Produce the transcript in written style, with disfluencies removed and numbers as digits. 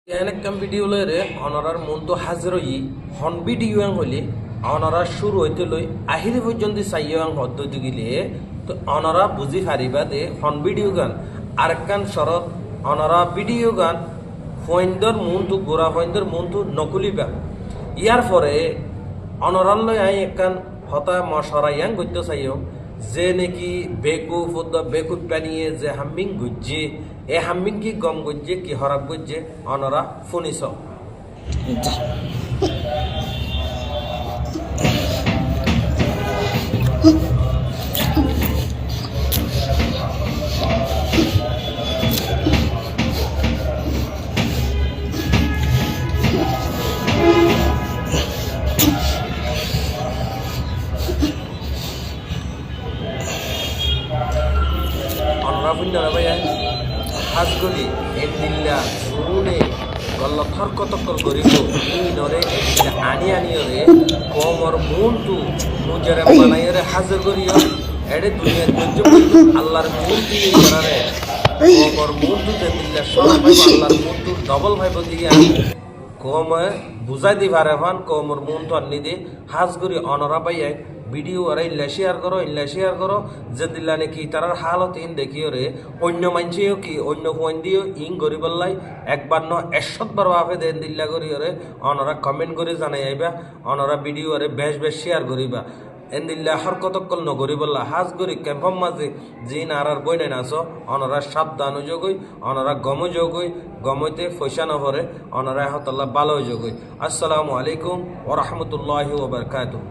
এনেকাম video লয়রে অনরার মন তো হাজির হই হন ভিডিও হইলে অনরা শুরু হইতে লই আহিরে পর্যন্ত চাইয়াং পদ্ধতি গিলে তো অনরা বুঝি পারিবা দে হন ভিডিও গান আরেকখান শরৎ অনরা ভিডিও গান ফইন্দর মন তো গোড়া ফইন্দর মন তো নকুলিবা ইয়ার পরে অনরাল লই আই একখান হতা মশরাইয়াং গদ্য চাইও যে নাকি বেকুব বানিয়ে যে হাম্মিং গুজ্জে এ হাম্মিং কি গম গুজ্জে কি হরাব গুজ্জে অনরা ফুনিস অনরা ফুন্ডারা ভাইয়া হাজগলি এদিল্লা সুরুনে গল্ল থরক তক্কর করিব নরে আনি আনিয়রে কমর মুন্টু মুজরে বানাইরে হাজর করিও এডে দুনিয়ার গজ্জ আল্লাহর মুন্টু করারে কমর মুন্টু দিল্লা সব ভাই আল্লাহর মুন্টু ডবল ভাই বদিয়া কমে বুঝাই দি পারে ফান কমর মুন্টু আনি দে হাজগরি অনরা পাইয়া ভিডিও আর ইল্লা শেয়ার করো যে দিল্লা নাকি তারার হালত ইন দেখিও রে অন্য মানছেও কি অন্য ফোন দিও ইং গরিবল্লাই একবার ন 100 বার বাপে দেন দিল্লা করিও রে অনরা কমেন্ট করে জানাই আইবা অনরা ভিডিও রে বেশ শেয়ার করিবা এন দিল্লা হরকতকল ন গরিবল্লা হাজ গরি ক্যাম্পম মাঝে জিন আর বই নাই নাছো অনরা সাবধান যোগই অনরা গম যোগই গমতে পয়সা নহরে অনরা হতল্লা ভালো যোগই আসসালামু আলাইকুম ওয়া রাহমাতুল্লাহি ওয়া বারাকাতুহু।